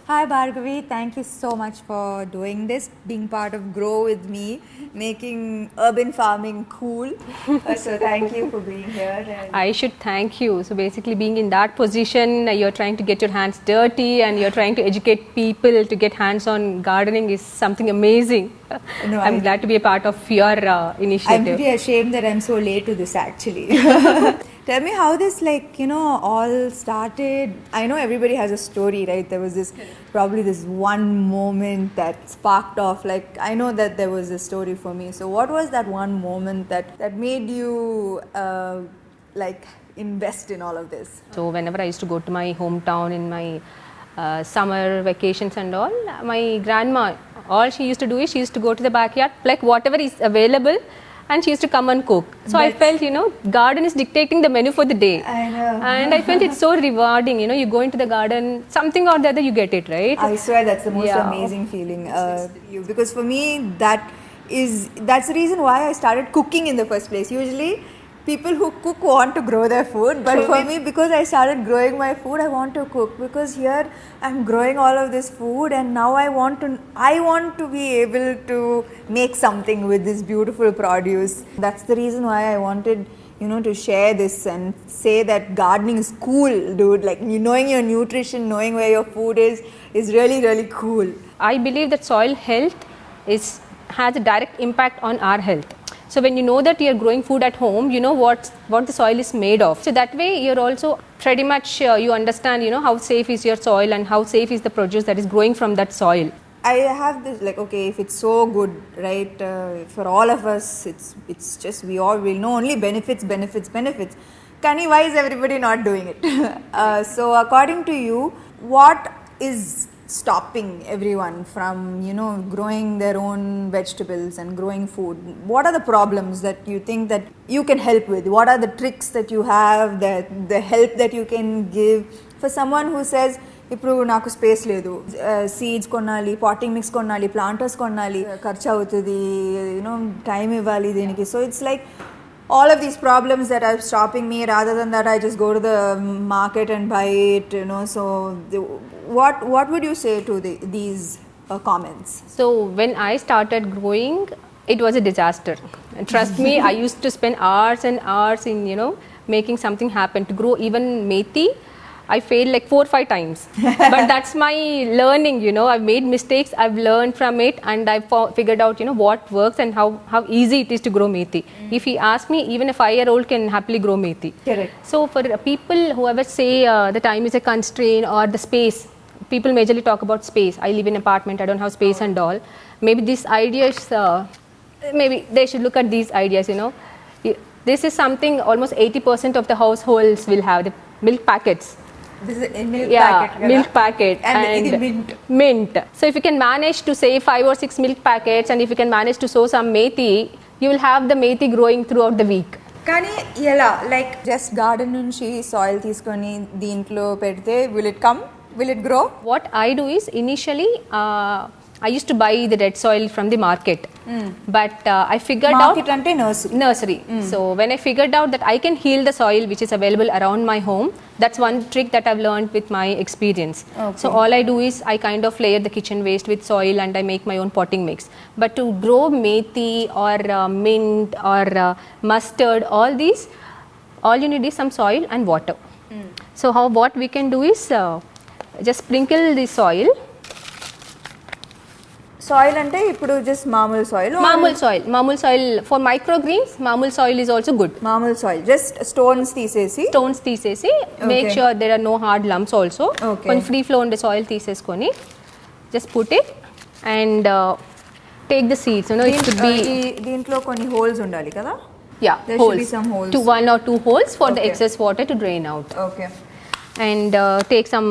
Hi Bhargavi, thank you so much for doing this, being part of Grow with me, making urban farming cool. So thank you for being here. I should thank you. So basically being in that position, you're trying to get your hands dirty and you're trying to educate people to get hands on gardening is something amazing. No, I'm glad to be a part of your initiative. I'm pretty ashamed that I'm so late to this actually. Tell me how this all started. I know everybody has a story, right? There was probably this one moment that sparked off. Like I know that there was a story for me. So what was that one moment that made you invest in all of this? So whenever I used to go to my hometown in my summer vacations and all, my grandma, all she used to do is she used to go to the backyard, pluck whatever is available, and she used to come and cook. So I felt, garden is dictating the menu for the day. I know. And I felt it's so rewarding, you go into the garden, something or the other you get it, right? I swear that's the most amazing feeling. Because for me, that's the reason why I started cooking in the first place. Usually, people who cook want to grow their food, but for me, because I started growing my food, I want to cook, because here I'm growing all of this food and now I want to be able to make something with this beautiful produce. That's the reason why I wanted to share this and say that gardening is cool, dude. Like knowing your nutrition, knowing where your food is really, really cool. I believe that soil health has a direct impact on our health. So when you know that you're growing food at home, you know what the soil is made of. So that way you're also pretty much, you understand, how safe is your soil and how safe is the produce that is growing from that soil. I have this if it's so good, right, for all of us, it's just we all will know only benefits. Kani, why is everybody not doing it? So according to you, what is stopping everyone from growing their own vegetables and growing food? What are the problems that you think that you can help with? What are the tricks that you have, the help that you can give for someone who says ఇప్పుడు నాకు space లేదు, seeds కొనాలి, potting mix కొనాలి, planters కొనాలి, ఖర్చు అవుతుంది, time ఇవ్వాలి దీనికి. So it's like all of these problems that are stopping me, rather than that I just go to the market and buy it, so what would you say to these comments? So when I started growing, it was a disaster. And trust me, I used to spend hours and hours in making something happen. To grow even methi, I failed like 4 or 5 times. But that's my learning, I've made mistakes, I've learned from it, and I've figured out, what works and how easy it is to grow methi. If he asks me, even a 5-year-old can happily grow methi. Correct. So for people who ever say the time is a constraint or the space, people majorly talk about space. I live in an apartment, I don't have space and all. Maybe this idea is, maybe they should look at these ideas, This is something almost 80% of the households will have, the milk packets. This is a milk packet. Milk packet and mint. So if you can manage to save 5 or 6 milk packets, and if you can manage to sow some methi, you will have the methi growing throughout the week. కానీ ఎలా, like just garden నుంచి soil తీసుకొని దీంట్లో పెడితే will it grow? What I do is initially I used to buy the red soil from the market, but I figured market ante nursery. So when I figured out that I can heal the soil which is available around my home, that's one trick that I've learned with my experience. Okay. So all I do is I kind of layer the kitchen waste with soil and I make my own potting mix. But to grow methi or mint or mustard, all these, all you need is some soil and water. So what we can do is just sprinkle the soil. Soil ante ippudu just మామూలు soil for microgreens. మామూలు soil is also good. మామూలు soil, just stones తీసేసి make sure there are no hard lumps also. కొంచెం free flow ఉండే soil తీసేసుకొని just put it and take the seeds, it should be దీంట్లో కొన్ని holes ఉండాలి కదా? There holes. should be some holes. 1 or 2 holes for the excess water to drain out. Okay. And take some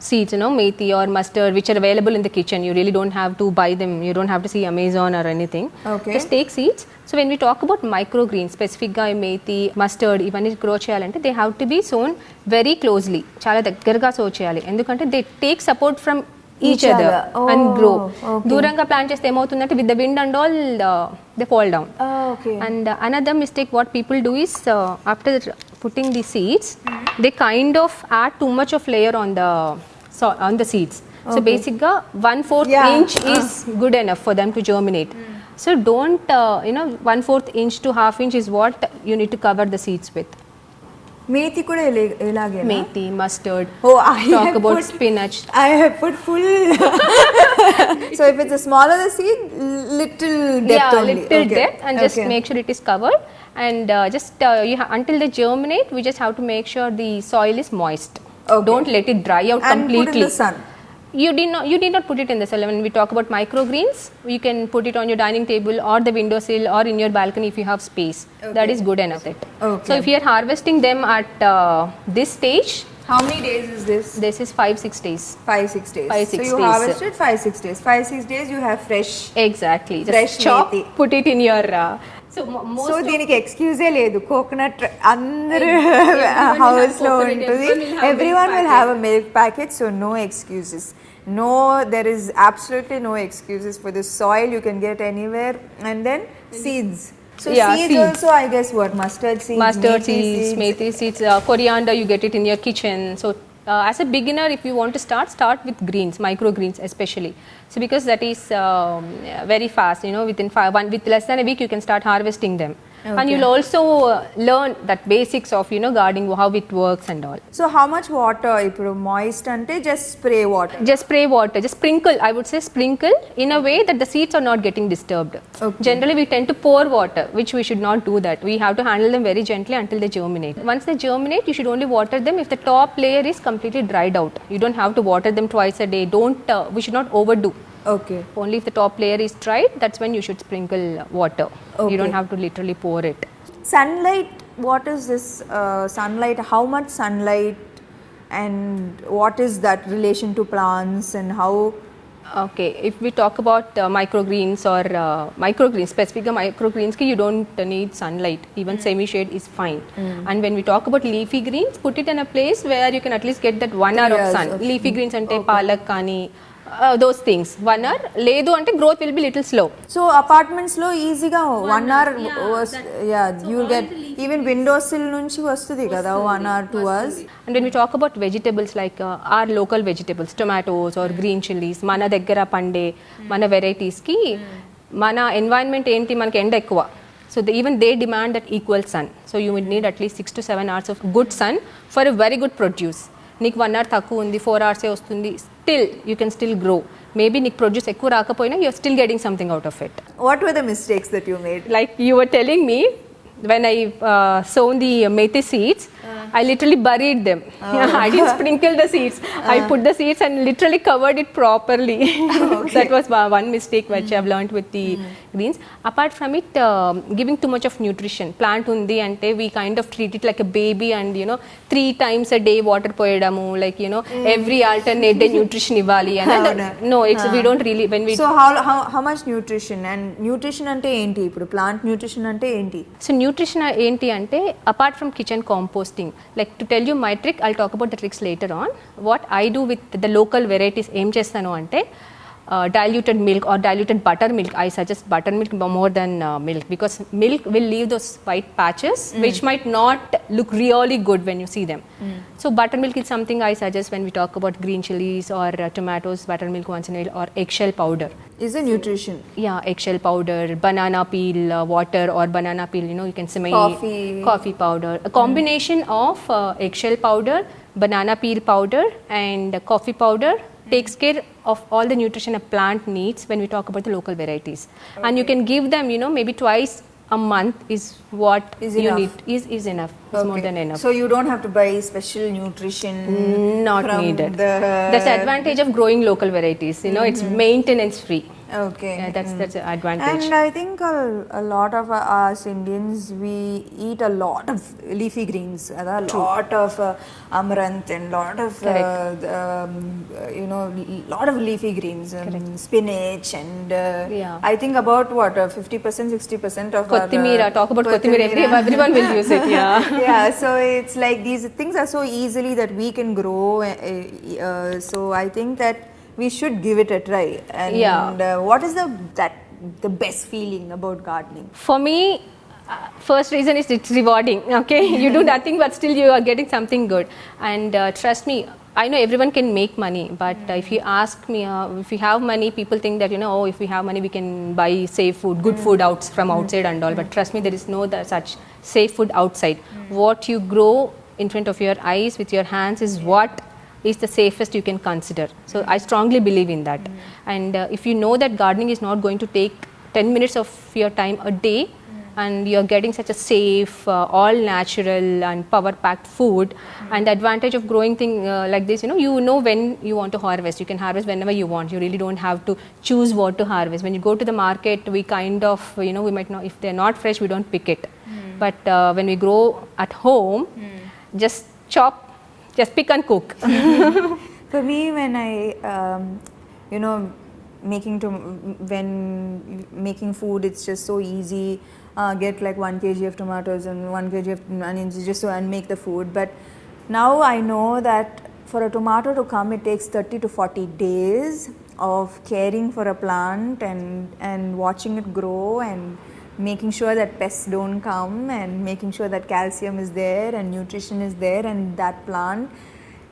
seeds, methi or mustard, which are available in the kitchen. You really don't have to buy them. You don't have to see Amazon or anything. Okay. Just take seeds. So when we talk about microgreens, specific ga methi, mustard, ఇవన్నీ grow చేయాలంటే they have to be sown very closely. చాలా దగ్గరగా sow చేయాలి. ఎందుకంటే they take support from each other and grow. దూరంగా plant చేస్తే ఏమవుతుందంటే with the wind and all they fall down. Okay. And another mistake what people do is after putting the seeds, they kind of add too much of layer on the seeds. So basically 1/4 Yeah. inch is good enough for them to germinate. So don't 1/4 inch to half inch is what you need to cover the seeds with. Methi kuda elage. Methi, mustard. Oh, I Talk have about put- spinach. I have put full. So if it's a smaller the seed, little depth Yeah, only. little Okay. depth, and just Okay. make sure it is covered. And just until they germinate, we just have to make sure the soil is moist. Okay. Don't let it dry out And completely. put in the sun. You did not put it in the soil. When we talk about microgreens, you can put it on your dining table or the windowsill or in your balcony if you have space. That is good enough. Okay. So if you are harvesting them at this stage, How many days is this? this is 5-6 days. 5-6 days. 5-6 so you days. harvest it 5-6 days. 5-6 days you have fresh. Exactly. Just Fresh chop, methi. put it in your. Most so of- దీనికి ఎక్స్క్యూజే లేదు coconut అందరు Everyone will house have లో coconut, ఉంటుంది everyone will have everyone milk will have a milk packet so no excuses no there is absolutely no excuses for this soil you can get anywhere and then seeds so Yeah, seeds seeds. also I guess what mustard seeds Mustard methi seeds, methi seeds, coriander, you get it in your kitchen. So as a beginner, if you want to start with greens, microgreens especially. So because that is very fast, within with less than a week you can start harvesting them. And you'll also learn that basics of gardening, how it works and all. so how much water ఇప్పుడు moist అంటే just spray water Just spray water, just sprinkle. I would say sprinkle in a way that the seeds are not getting disturbed. Okay. Generally, we tend to pour water, which we should not do that. We have to handle them very gently until they germinate. Once they germinate, you should only water them if the top layer is completely dried out. You don't have to water them twice a day. We should not overdo. okay Only if the top layer is dried, that's when you should sprinkle water. Okay. You don't have to literally pour it. sunlight what is this sunlight how much sunlight and what is that relation to plants and how Okay, if we talk about microgreens or microgreens, specific microgreens, you don't need sunlight. Even semi-shade is fine. And when we talk about leafy greens, put it in a place where you can at least get that 1 hour of Yes, sun. okay. Leafy greens ante palak kani, those things. 1 hour. Ledu ante growth will be little slow. so apartments లో ఈజీగా 1 hour you will get even windows sill నుంచి వస్తుంది కదా 1 hour 2 hours And when we talk about vegetables like our local vegetables, tomatoes or green chilies, mana daggara pande, mana varieties ki, mana environment enti manaki end ekkuva. So even they demand that equal sun. So you would need at least 6 to 7 hours of good sun for a very good produce. నీకు 1 hour తక్కువ ఉంది 4 hours వస్తుంది still you can still grow maybe నీకు produce ఎక్కువ రాకపోయినా you're still getting something out of it what were the mistakes that you made like you were telling me when I sown the methi seeds, I literally buried them. I didn't sprinkle the seeds. I put the seeds and literally covered it properly. That was one mistake which I've learned with the greens. Apart from it, giving too much of nutrition. Plant undi ante we kind of treat it like a baby and 3 times a day water poyedamu like every alternate day nutrition ivali and no it's we don't really when we so how much nutrition and nutrition అంటే ఏంటి ఇప్పుడు plant nutrition అంటే ఏంటి so nutrition ఏంటి అంటే apart from kitchen composting like to tell you my trick I talk about the tricks later on what I do with the local varieties ఏం చేస్తాను అంటే diluted milk or diluted buttermilk. I suggest buttermilk more than milk because milk will leave those white patches which might not look really good when you see them. So buttermilk is something I suggest when we talk about green chilies or tomatoes, buttermilk once in a while or eggshell powder. is a nutrition Yeah, eggshell powder, banana peel water or banana peel, you can simmer coffee powder. A combination of eggshell powder, banana peel powder and coffee powder takes care of all the nutrition a plant needs when we talk about the local varieties. Okay. And you can give them, maybe twice a month is what Is you enough. need. Is enough. Is more than enough. So you don't have to buy special nutrition Not from needed. the That's the advantage of growing local varieties. It's maintenance free. okay Yeah, that's an advantage. and I think a lot of us Indians we eat a lot of leafy greens a lot of amaranth and lot of lot of leafy greens spinach and Yeah. I think about what 50% 60% of Kothimira, talk about kothimira. Everyone will use it. Yeah. yeah so it's like these things are so easily that we can grow so I think that we should give it a try and what is the best feeling about gardening For me, first reason is it's rewarding. Okay, you do nothing but still you are getting something good. And trust me, I know everyone can make money, but if you ask me, if you have money, people think that, oh, if we have money, we can buy safe food, good food from outside and all. But trust me, there is no such safe food outside. What you grow in front of your eyes with your hands is what is the safest you can consider. So I strongly believe in that. And if you know that gardening is not going to take 10 minutes of your time a day, and you're getting such a safe, all natural and power packed food, and the advantage of growing thing like this, you know when you want to harvest. You can harvest whenever you want. You really don't have to choose what to harvest. When you go to the market, we kind of, we might not, if they're not fresh, we don't pick it. But when we grow at home, just chop, just pick and cook. For me, when I, when making food, it's just so easy. Get like 1 kg of tomatoes and 1 kg of onions just so and make the food. But now I know that for a tomato to come, it takes 30 to 40 days of caring for a plant and watching it grow and making sure that pests don't come and making sure that calcium is there and nutrition is there and that plant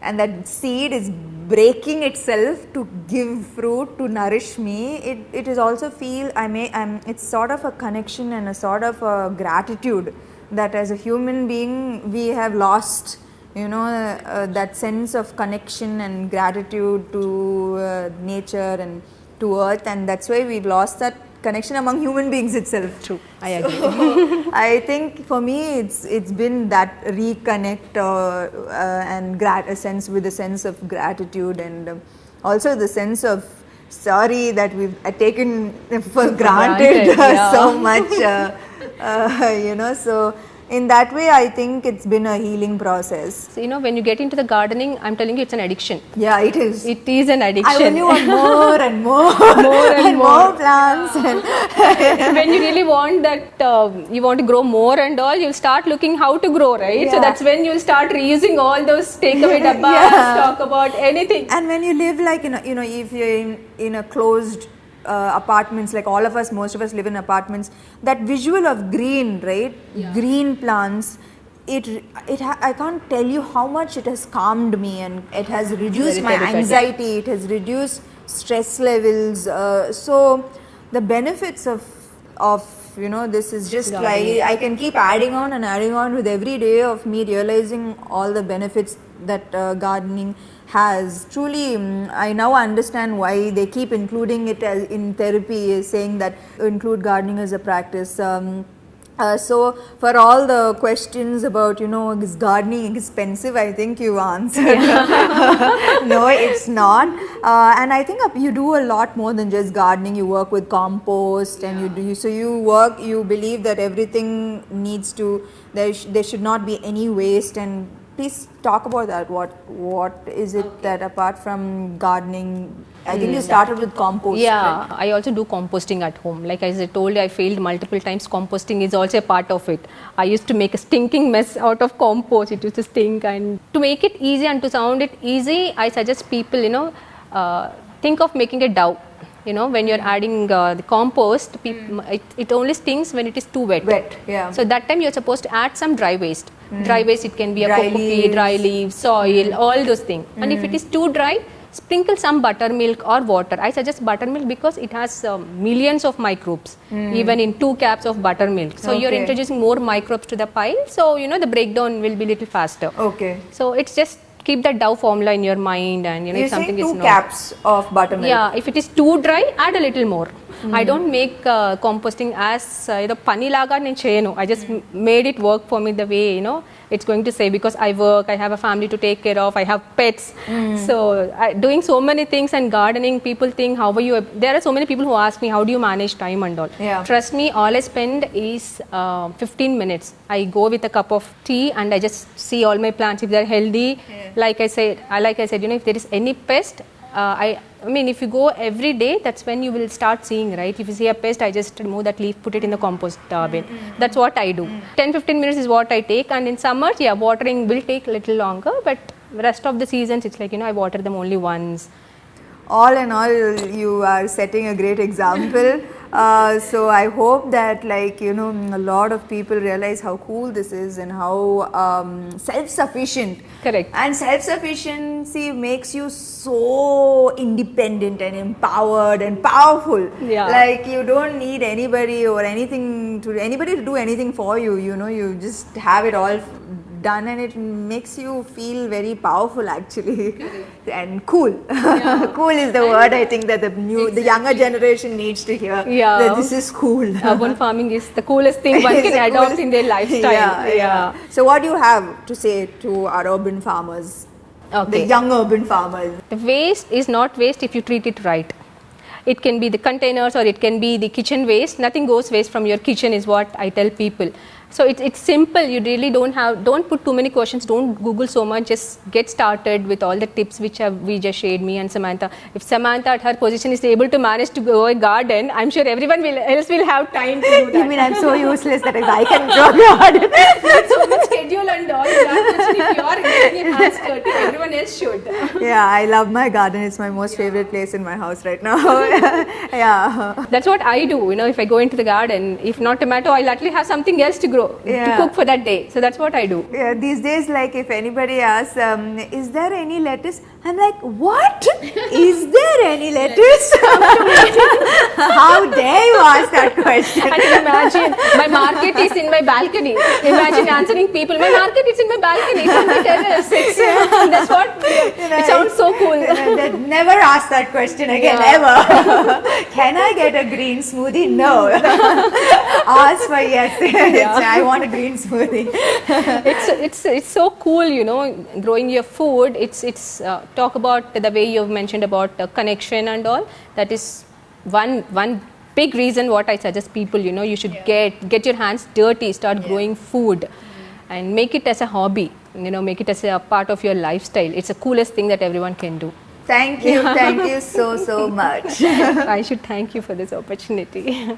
and that seed is breaking itself to give fruit, to nourish me. It is also feel, it's sort of a connection and a sort of a gratitude that as a human being we have lost, that sense of connection and gratitude to nature and to earth, and that's why we've lost that connection among human beings itself. True, I agree. I think for me it's been that reconnect and a sense with a sense of gratitude and also the sense of sorry that we've taken for granted so much. So in that way, I think it's been a healing process. So, when you get into the gardening, I'm telling you, it's an addiction. Yeah, it is. It is an addiction. I only want more and more, more plants. And when you really want that, you want to grow more and all, you'll start looking how to grow, right? Yeah. So that's when you'll start reusing all those takeaway dabbas, talk about anything. And when you live like if you're in a closed apartments, like all of us, most of us live in apartments, that visual of green, right? Yeah. Green plants, I can't tell you how much it has calmed me and it has reduced my anxiety, it has reduced stress levels. So the benefits of this is just like I can keep adding on with every day of me realizing all the benefits that gardening has. Truly, I now understand why they keep including it as in therapy, saying that include gardening as a practice. So for all the questions about, is gardening expensive, I think you answered. No, it's not. And I think you do a lot more than just gardening. You work with compost and you believe that everything needs to, there should not be any waste. And please talk about that. What is it that apart from gardening, I think you started with compost. Yeah, right? I also do composting at home. Like as I told you, I failed multiple times. Composting is also a part of it. I used to make a stinking mess out of compost. It used to stink. And to make it easy and to sound it easy, I suggest people, think of making a dough. When you're adding the compost, it only stings when it is too wet. Yeah. So that time you're supposed to add some dry waste. Dry waste, it can be a coconut, dry leaves, soil, all those things. And if it is too dry, sprinkle some buttermilk or water. I suggest buttermilk because it has millions of microbes, even in 2 cups of buttermilk. So you're introducing more microbes to the pile. So, the breakdown will be little faster. Okay. So it's just keep that dough formula in your mind, and if something is 2 cups of buttermilk. Yeah, if it is too dry, add a little more. I don't make composting as pani laga nen cheyanu. I just made it work for me the way it's going to say, because I work, I have a family to take care of, I have pets. So doing so many things and gardening, people think how are you? There are so many people who ask me how do you manage time and all. Yeah. Trust me, all I spend is 15 minutes. I go with a cup of tea and I just see all my plants if they're healthy. Yeah. Like I said, if there is any pest, I mean, if you go every day, that's when you will start seeing, right? If you see a pest, I just remove that leaf, put it in the compost bin. That's what I do. 10-15 minutes is what I take. And in summers, watering will take a little longer. But rest of the seasons, it's like, I water them only once. All in all, you are setting a great example. So I hope that, like, you know, a lot of people realize how cool this is and how self-sufficient. Correct. And self-sufficiency makes you so independent and empowered and powerful. Yeah. Like, you don't need anybody or anything to anybody to do anything for you. You know, you just have it all done, and it makes you feel very powerful, actually. And cool. Cool is the word I think that the younger generation needs to hear. Yeah. That this is cool. Urban farming is the coolest thing one It's can the adopt coolest- in their lifestyle. Yeah. So what do you have to say to our urban farmers? Okay. The young urban farmers. The waste is not waste if you treat it right. It can be the containers or it can be the kitchen waste. Nothing goes waste from your kitchen is what I tell people. So it's simple. You really don't put too many questions. Don't Google so much. Just get started with all the tips which we just shared, me and Samantha. If Samantha at her position is able to manage to grow a garden, I'm sure everyone else will have time to do that. You mean I'm so useless that I can grow garden? So much schedule and all that. If you are getting your hands dirty, everyone else should. Yeah, I love my garden. It's my most favorite place in my house right now. Yeah. That's what I do. You know, if I go into the garden, if not tomato, I'll at least have something else to grow, to cook for that day. So that's what I do. Yeah, these days, like, if anybody asks, is there any lettuce? I'm like, what? Is there any lettuce? How dare you ask that question? I can imagine my market is in my balcony. Imagine answering people, my market is in my balcony, it's on the terrace. That's what, it sounds so cool. Never ask that question again, ever. Can I get a green smoothie? No. Ask for yes. I want a green smoothie. It's so cool, you know, growing your food. It's talk about the way you've mentioned about connection and all. That is one big reason what I suggest people, you know, you should get your hands dirty, start growing food, and make it as a hobby. You know, make it as a part of your lifestyle. It's the coolest thing that everyone can do. Thank you so much. I should thank you for this opportunity.